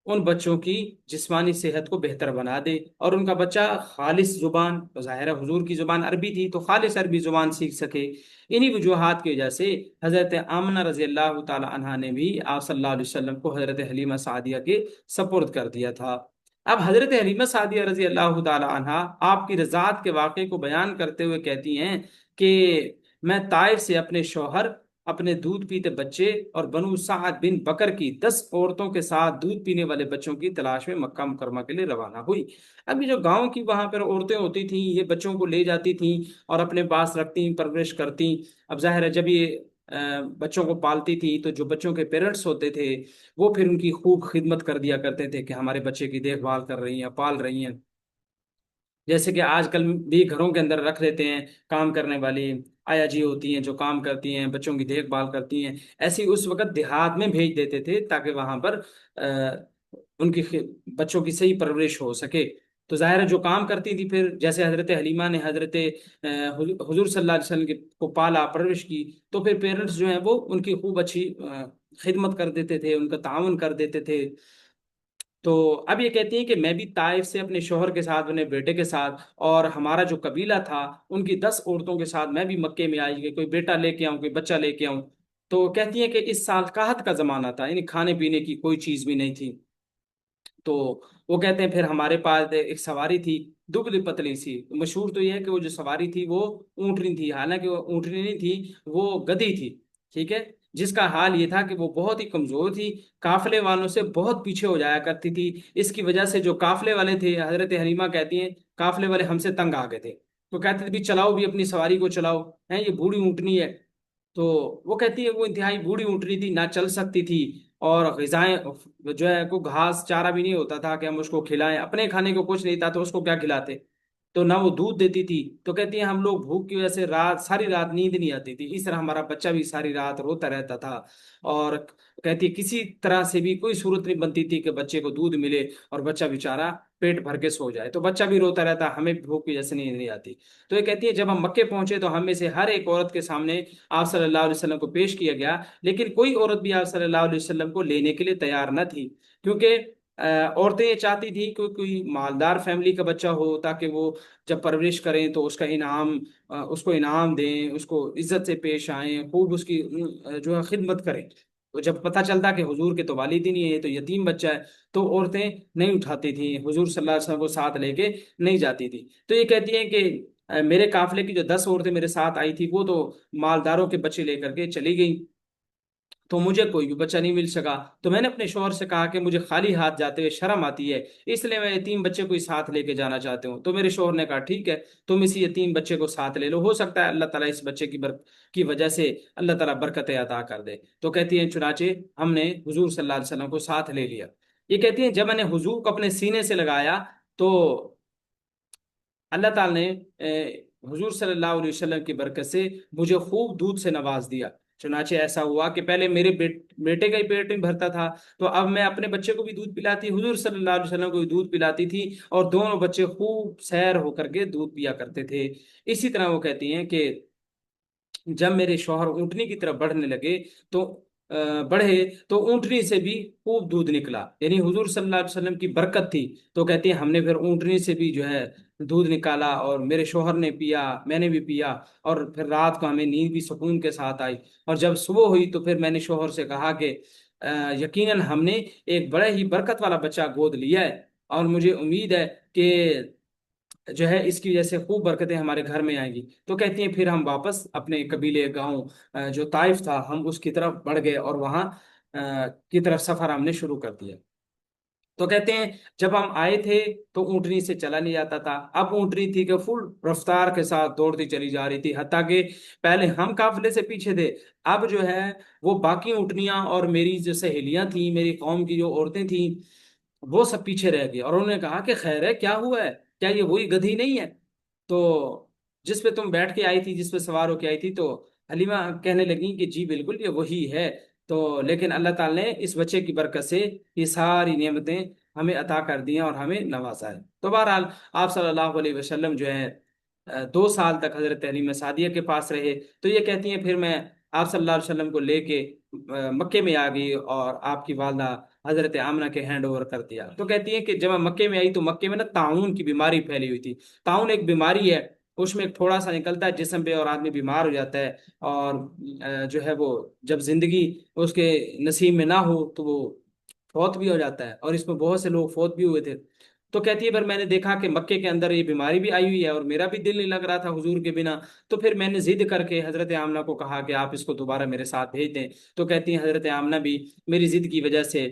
S1: ان بچوں کی جسمانی صحت کو بہتر بنا دے، اور ان کا بچہ خالص زبان، ظاہر ہے حضور کی زبان عربی تھی تو خالص عربی زبان سیکھ سکے۔ انہی وجوہات کی وجہ سے حضرت آمنہ رضی اللہ تعالی عنہا نے بھی آپ صلی اللہ علیہ وسلم کو حضرت حلیمہ سعدیہ کے سپرد کر دیا تھا۔ اب حضرت حلیمہ سعدیہ رضی اللہ تعالی عنہا آپ کی رضاعت کے واقعے کو بیان کرتے ہوئے کہتی ہیں کہ میں طائف سے اپنے شوہر، اپنے دودھ پیتے بچے اور بنو سعد بن بکر کی 10 عورتوں کے ساتھ دودھ پینے والے بچوں کی تلاش میں مکہ مکرمہ کے لیے روانہ ہوئی۔ اب یہ جو گاؤں کی وہاں پر عورتیں ہوتی تھیں، یہ بچوں کو لے جاتی تھیں اور اپنے پاس رکھتی، پرورش کرتی۔ اب ظاہر ہے جب یہ بچوں کو پالتی تھی، تو جو بچوں کے پیرنٹس ہوتے تھے وہ پھر ان کی خوب خدمت کر دیا کرتے تھے کہ ہمارے بچے کی دیکھ بھال کر رہی ہیں، پال رہی ہیں۔ جیسے کہ آج کل بھی گھروں کے اندر رکھ لیتے ہیں کام کرنے والی آیا جی ہوتی ہیں جو کام کرتی ہیں، بچوں کی دیکھ بھال کرتی ہیں، ایسی اس وقت دیہات میں بھیج دیتے تھے تاکہ وہاں پر ان کی بچوں کی صحیح پرورش ہو سکے۔ تو ظاہر ہے جو کام کرتی تھی، پھر جیسے حضرت حلیمہ نے حضرت حضور صلی اللہ علیہ وسلم کو پالا پرورش کی، تو پھر پیرنٹس جو ہیں وہ ان کی خوب اچھی خدمت کر دیتے تھے، ان کا تعاون کر دیتے تھے۔ تو اب یہ کہتی ہیں کہ میں بھی طائف سے اپنے شوہر کے ساتھ، اپنے بیٹے کے ساتھ، اور ہمارا جو قبیلہ تھا ان کی 10 عورتوں کے ساتھ میں بھی مکے میں آئی کہ کوئی بیٹا لے کے آؤں، کوئی بچہ لے کے آؤں۔ تو کہتی ہیں کہ اس سال قحط کا زمانہ تھا، یعنی کھانے پینے کی کوئی چیز بھی نہیں تھی۔ تو وہ کہتے ہیں پھر ہمارے پاس ایک سواری تھی، دبلی پتلی سی، مشہور تو یہ ہے کہ وہ جو سواری تھی وہ اونٹنی تھی، حالانکہ وہ اونٹنی نہیں تھی، وہ گدھی تھی، ٹھیک ہے، جس کا حال یہ تھا کہ وہ بہت ہی کمزور تھی، قافلے والوں سے بہت پیچھے ہو جایا کرتی تھی۔ اس کی وجہ سے جو قافلے والے تھے، حضرت حلیمہ کہتی ہیں قافلے والے ہم سے تنگ آ گئے تھے، تو کہتے تھے بھی چلاؤ بھی اپنی سواری کو چلاؤ، ہیں یہ بوڑھی اونٹنی ہے۔ تو وہ کہتی ہے وہ انتہائی بوڑھی اونٹنی تھی، نہ چل سکتی تھی، اور غذائیں جو ہے کوئی گھاس چارہ بھی نہیں ہوتا تھا کہ ہم اس کو کھلائیں، اپنے کھانے کو کچھ نہیں تھا تو اس کو کیا کھلاتے، تو نہ وہ دودھ دیتی تھی۔ تو کہتی ہیں ہم لوگ بھوک کی وجہ سے ساری رات نیند نہیں آتی تھی، اس طرح ہمارا بچہ بھی ساری رات روتا رہتا تھا، اور کہتی ہے کسی طرح سے بھی کوئی صورت نہیں بنتی تھی کہ بچے کو دودھ ملے اور بچہ بیچارہ پیٹ بھر کے سو جائے، تو بچہ بھی روتا رہتا، ہمیں بھی بھوک کی وجہ سے نیند نہیں آتی۔ تو یہ کہتی ہے جب ہم مکے پہنچے تو ہم میں سے ہر ایک عورت کے سامنے آپ صلی اللہ علیہ وسلم کو پیش کیا گیا، لیکن کوئی عورت بھی آپ صلی اللہ علیہ وسلم کو لینے کے لیے تیار نہ تھی، کیونکہ عورتیں یہ چاہتی تھی کہ کوئی مالدار فیملی کا بچہ ہو تاکہ وہ جب پرورش کریں تو اس کا انعام، اس کو انعام دیں، اس کو عزت سے پیش آئیں، خوب اس کی جو ہے خدمت کریں۔ تو جب پتہ چلتا کہ حضور کے تو والد ہی نہیں ہے، یہ تو یتیم بچہ ہے، تو عورتیں نہیں اٹھاتی تھیں، حضور صلی اللہ علیہ وسلم کو ساتھ لے کے نہیں جاتی تھی۔ تو یہ کہتی ہیں کہ میرے قافلے کی جو 10 عورتیں میرے ساتھ آئی تھی وہ تو مالداروں کے بچے لے کر کے چلی گئیں، تو مجھے کوئی بھی بچہ نہیں مل سکا۔ تو میں نے اپنے شوہر سے کہا کہ مجھے خالی ہاتھ جاتے ہوئے شرم آتی ہے، اس لیے میں یتیم بچے کو ہی ساتھ لے کے جانا چاہتے ہوں۔ تو میرے شوہر نے کہا ٹھیک ہے، تم اسی یتیم بچے کو ساتھ لے لو، ہو سکتا ہے اللہ تعالیٰ اس بچے کی وجہ سے اللہ تعالیٰ برکتیں عطا کر دے۔ تو کہتی ہیں چنانچہ ہم نے حضور صلی اللہ علیہ وسلم کو ساتھ لے لیا۔ یہ کہتی ہیں جب میں نے حضور کو اپنے سینے سے لگایا تو اللہ تعالیٰ نے حضور صلی اللہ علیہ وسلم کی برکت سے مجھے خوب دودھ سے نواز دیا۔ چنانچہ ایسا ہوا کہ پہلے میرے بیٹے کا ہی پیٹ نہیں بھرتا تھا، تو اب میں اپنے بچے کو بھی دودھ پلاتی، حضور صلی اللہ علیہ وسلم کو بھی دودھ پلاتی تھی، اور دونوں بچے خوب سیر ہو کر کے دودھ پیا کرتے تھے۔ اسی طرح وہ کہتی ہیں کہ جب میرے شوہر اونٹنی کی طرف بڑھنے لگے تو بڑھے تو اونٹنی سے بھی خوب دودھ نکلا، یعنی حضور صلی اللہ علیہ وسلم کی برکت تھی۔ تو کہتے ہیں ہم نے پھر اونٹنی سے بھی جو ہے دودھ نکالا، اور میرے شوہر نے پیا، میں نے بھی پیا، اور پھر رات کو ہمیں نیند بھی سکون کے ساتھ آئی۔ اور جب صبح ہوئی تو پھر میں نے شوہر سے کہا کہ یقیناً ہم نے ایک بڑے ہی برکت والا بچہ گود لیا ہے، اور مجھے امید ہے کہ جو ہے اس کی وجہ سے خوب برکتیں ہمارے گھر میں آئیں گی۔ تو کہتی ہیں پھر ہم واپس اپنے قبیلے گاؤں جو طائف تھا ہم اس کی طرف بڑھ گئے، اور وہاں کی طرف سفر ہم نے شروع کر دیا۔ تو کہتے ہیں جب ہم آئے تھے تو اونٹنی سے چلا نہیں جاتا تھا، اب اونٹنی تھی کہ فل رفتار کے ساتھ دوڑتی چلی جا رہی تھی، حتیٰ کہ پہلے ہم قافلے سے پیچھے تھے، اب جو ہے وہ باقی اونٹنیاں اور میری جو سہیلیاں تھیں، میری قوم کی جو عورتیں تھیں، وہ سب پیچھے رہ گئی، اور انہوں نے کہا کہ خیر ہے، کیا ہوا ہے، کیا یہ وہی گدھی نہیں ہے تو جس پہ تم بیٹھ کے آئی تھی، جس پہ سوار ہو کے آئی تھی؟ تو حلیمہ کہنے لگی کہ جی بالکل یہ وہی ہے، تو لیکن اللہ تعالیٰ نے اس بچے کی برکت سے یہ ساری نعمتیں ہمیں عطا کر دی ہیں اور ہمیں نوازا ہے۔ تو بہرحال آپ صلی اللہ علیہ وسلم جو ہے 2 سال تک حضرت حلیمہ سعدیہ کے پاس رہے۔ تو یہ کہتی ہیں پھر میں آپ صلی اللہ علیہ وسلم کو لے کے مکے میں آ گئی، اور آپ کی والدہ حضرت آمنہ کے ہینڈ اوور کر دیا۔ تو کہتی ہیں کہ جب میں مکے میں آئی تو مکے میں نا طاعون کی بیماری پھیلی ہوئی تھی۔ طاعون ایک بیماری ہے، اس میں ایک تھوڑا سا نکلتا ہے جسم پہ اور آدمی بیمار ہو جاتا ہے، اور جو ہے وہ جب زندگی اس کے نصیب میں نہ ہو تو وہ فوت بھی ہو جاتا ہے، اور اس میں بہت سے لوگ فوت بھی ہوئے تھے۔ تو کہتی ہے پھر میں نے دیکھا کہ مکے کے اندر یہ بیماری بھی آئی ہوئی ہے، اور میرا بھی دل نہیں لگ رہا تھا حضور کے بنا، تو پھر میں نے ضد کر کے حضرت آمنہ کو کہا کہ آپ اس کو دوبارہ میرے ساتھ بھیج دیں۔ تو کہتی ہیں حضرت آمنہ بھی میری ضد کی وجہ سے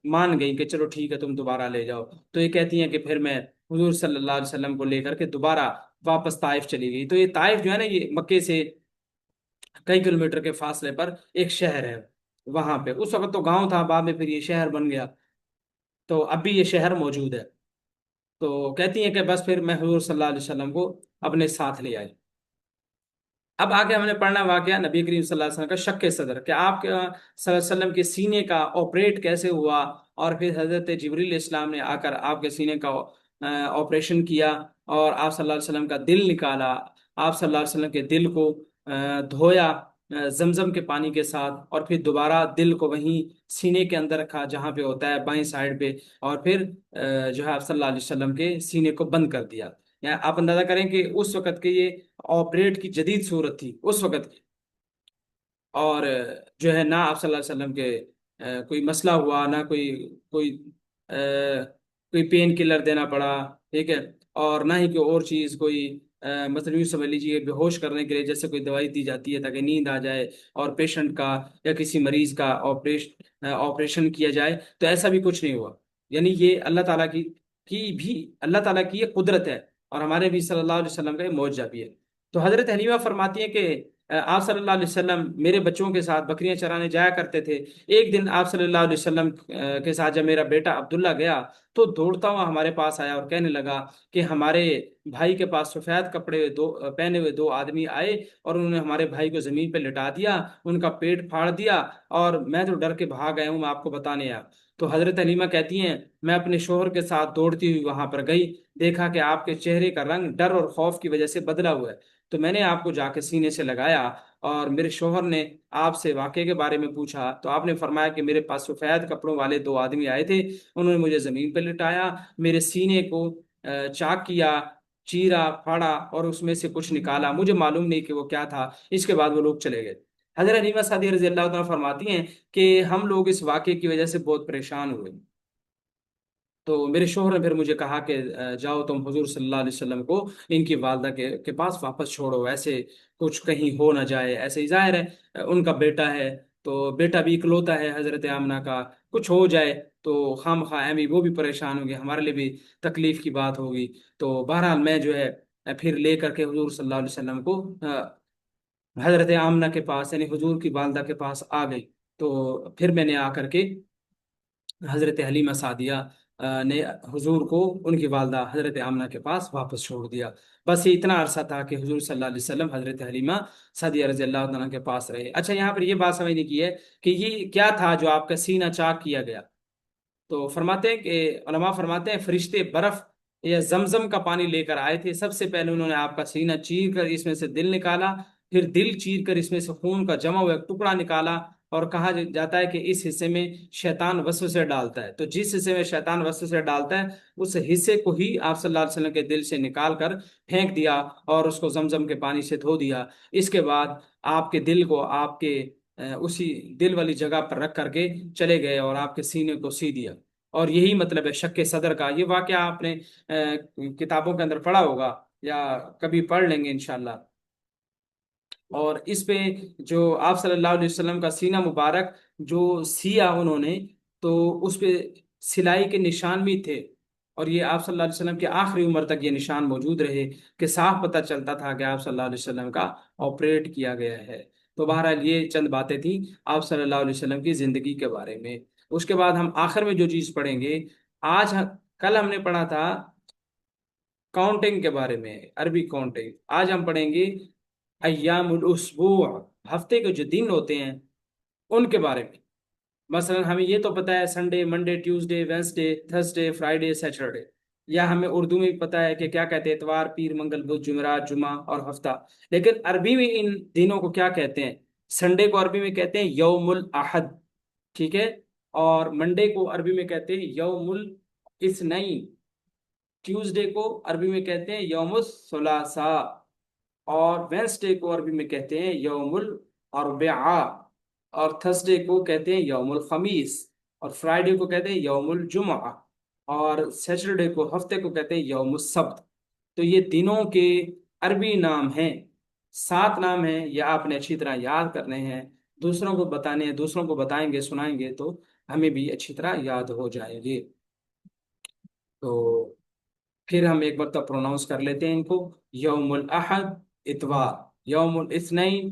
S1: مان گئی کہ چلو ٹھیک ہے تم دوبارہ لے جاؤ۔ تو یہ کہتی ہیں کہ پھر میں حضور صلی اللہ علیہ وسلم کو لے کر کے دوبارہ واپس طائف چلی گئی۔ تو یہ طائف جو ہے نا یہ مکے سے کئی کلومیٹر کے فاصلے پر ایک شہر ہے، وہاں پہ اس وقت تو گاؤں تھا، بعد میں پھر یہ شہر بن گیا، تو اب بھی یہ شہر موجود ہے۔ تو کہتی ہیں کہ بس پھر میں حضور صلی اللہ علیہ وسلم کو اپنے ساتھ لے آئی۔ اب آگے ہم نے پڑھنا واقعہ نبی کریم صلی اللہ علیہ وسلم کا شق صدر، کہ آپ کے صلی اللہ علیہ وسلم کے سینے کا آپریٹ کیسے ہوا، اور پھر حضرت جبریل علیہ السلام نے آ کر آپ کے سینے کا آپریشن کیا، اور آپ صلی اللہ علیہ وسلم کا دل نکالا، آپ صلی اللہ علیہ وسلم کے دل کو دھویا زمزم کے پانی کے ساتھ، اور پھر دوبارہ دل کو وہیں سینے کے اندر رکھا جہاں پہ ہوتا ہے بائیں سائڈ پہ، اور پھر جو ہے آپ صلی اللہ علیہ وسلم کے سینے کو بند کر دیا۔ یا آپ اندازہ کریں کہ اس وقت کے یہ آپریٹ کی جدید صورت تھی اس وقت کی، اور جو ہے نہ آپ صلی اللہ علیہ وسلم کے کوئی مسئلہ ہوا، نہ کوئی پین کلر دینا پڑا، ٹھیک ہے، اور نہ ہی کوئی اور چیز، کوئی مطلب یوں سمجھ لیجیے بے ہوش کرنے کے لیے جیسے کوئی دوائی دی جاتی ہے تاکہ نیند آ جائے اور پیشنٹ کا یا کسی مریض کا آپریشن کیا جائے، تو ایسا بھی کچھ نہیں ہوا۔ یعنی یہ اللہ تعالیٰ کی بھی اللہ تعالیٰ کی یہ قدرت ہے، اور ہمارے بھی صلی اللہ علیہ وسلم کا یہ معجزہ بھی ہے۔ تو حضرت حلیمہ فرماتی ہیں کہ آپ صلی اللہ علیہ وسلم میرے بچوں کے ساتھ بکریاں چرانے جایا کرتے تھے۔ ایک دن آپ صلی اللہ علیہ وسلم کے ساتھ جب میرا بیٹا عبداللہ گیا تو دوڑتا ہوا ہمارے پاس آیا اور کہنے لگا کہ ہمارے بھائی کے پاس سفید کپڑے پہنے ہوئے دو آدمی آئے، اور انہوں نے ہمارے بھائی کو زمین پہ لٹا دیا، ان کا پیٹ پھاڑ دیا، اور میں تو ڈر کے بھاگ گیا ہوں، میں آپ کو بتانے آیا۔ تو حضرت حلیمہ کہتی ہیں میں اپنے شوہر کے ساتھ دوڑتی ہوئی وہاں پر گئی، دیکھا کہ آپ کے چہرے کا رنگ ڈر اور خوف کی وجہ سے بدلا ہوا ہے، تو میں نے آپ کو جا کے سینے سے لگایا، اور میرے شوہر نے آپ سے واقعے کے بارے میں پوچھا تو آپ نے فرمایا کہ میرے پاس سفید کپڑوں والے دو آدمی آئے تھے، انہوں نے مجھے زمین پہ لٹایا، میرے سینے کو چاک کیا، چیرا پھاڑا، اور اس میں سے کچھ نکالا، مجھے معلوم نہیں کہ وہ کیا تھا، اس کے بعد وہ لوگ چلے گئے۔ حضرت حلیمہ سعدیہ رضی اللہ تعالیٰ فرماتی ہیں کہ ہم لوگ اس واقعے کی وجہ سے بہت پریشان ہوئے، تو میرے شوہر نے پھر مجھے کہا کہ جاؤ تم حضور صلی اللہ علیہ وسلم کو ان کی والدہ کے پاس واپس چھوڑو، ایسے کچھ کہیں ہو نہ جائے، ایسے ہی ظاہر ہے ان کا بیٹا ہے، تو بیٹا بھی اکلوتا ہے حضرت آمنہ کا، کچھ ہو جائے تو خام خواہ امی وہ بھی پریشان ہوں گے، ہمارے لیے بھی تکلیف کی بات ہوگی۔ تو بہرحال میں جو ہے پھر لے کر کے حضور صلی اللہ علیہ وسلم کو حضرت آمنہ کے پاس یعنی حضور کی والدہ کے پاس آ گئی، تو پھر میں نے آ کر کے حضرت حلیمہ سعدیہ نے حضور کو ان کی والدہ حضرت آمنہ کے پاس واپس چھوڑ دیا۔ بس یہ اتنا عرصہ تھا کہ حضور صلی اللہ علیہ وسلم حضرت حلیمہ سعدیہ رضی اللہ عنہ کے پاس رہے۔ اچھا، یہاں پر یہ بات سمجھنے کی ہے کہ یہ کیا تھا جو آپ کا سینہ چاک کیا گیا؟ تو فرماتے ہیں کہ علماء فرماتے ہیں فرشتے برف یا زمزم کا پانی لے کر آئے تھے، سب سے پہلے انہوں نے آپ کا سینہ چیر کر اس میں سے دل نکالا، پھر دل چیر کر اس میں سے خون کا جمع ہوا ایک ٹکڑا نکالا، اور کہا جاتا ہے کہ اس حصے میں شیطان وسوسے ڈالتا ہے، تو جس حصے میں شیطان وسوسے ڈالتا ہے اس حصے کو ہی آپ صلی اللہ علیہ وسلم کے دل سے نکال کر پھینک دیا، اور اس کو زمزم کے پانی سے دھو دیا۔ اس کے بعد آپ کے دل کو آپ کے اسی دل والی جگہ پر رکھ کر کے چلے گئے اور آپ کے سینے کو سی دیا، اور یہی مطلب ہے شق صدر کا۔ یہ واقعہ آپ نے کتابوں کے اندر پڑھا ہوگا یا کبھی پڑھ لیں گے انشاءاللہ۔ اور اس پہ جو آپ صلی اللہ علیہ وسلم کا سینہ مبارک جو سیا انہوں نے، تو اس پہ سلائی کے نشان بھی تھے، اور یہ آپ صلی اللہ علیہ وسلم کے آخری عمر تک یہ نشان موجود رہے کہ صاف پتہ چلتا تھا کہ آپ صلی اللہ علیہ وسلم کا آپریٹ کیا گیا ہے۔ تو بہرحال یہ چند باتیں تھیں آپ صلی اللہ علیہ وسلم کی زندگی کے بارے میں۔ اس کے بعد ہم آخر میں جو چیز پڑھیں گے، آج کل ہم نے پڑھا تھا کاؤنٹنگ کے بارے میں، عربی کاؤنٹنگ، آج ہم پڑھیں گے ایام الاسبوع، ہفتے کے جو دن ہوتے ہیں ان کے بارے میں۔ مثلا ہمیں یہ تو پتہ ہے Sunday, Monday, Tuesday, Wednesday, Thursday, Friday, Saturday, یا ہمیں اردو میں بھی پتہ ہے کہ کیا کہتے ہیں اتوار، پیر، منگل، بدھ، جمعرات، جمعہ اور ہفتہ، لیکن عربی میں ان دنوں کو کیا کہتے ہیں؟ سنڈے کو عربی میں کہتے ہیں یوم الاحد، ٹھیک ہے، اور منڈے کو عربی میں کہتے ہیں یوم الاثنین، ٹیوزڈے کو عربی میں کہتے ہیں یوم الثلاثاء، اور وینسڈے کو عربی میں کہتے ہیں یوم الاربعاء، اور تھرسڈے کو کہتے ہیں یوم الخمیس، اور فرائیڈے کو کہتے ہیں یوم الجمعہ، اور سیٹرڈے کو، ہفتے کو کہتے ہیں یوم السبت۔ تو یہ دنوں کے عربی نام ہیں، 7 نام ہیں، یہ آپ نے اچھی طرح یاد کرنے ہیں، دوسروں کو بتانے ہیں، دوسروں کو بتائیں گے، سنائیں گے تو ہمیں بھی اچھی طرح یاد ہو جائیں گے۔ تو پھر ہم ایک مرتبہ پروناؤنس کر لیتے ہیں ان کو: یوم الاحد اتوار، یوم الاثنین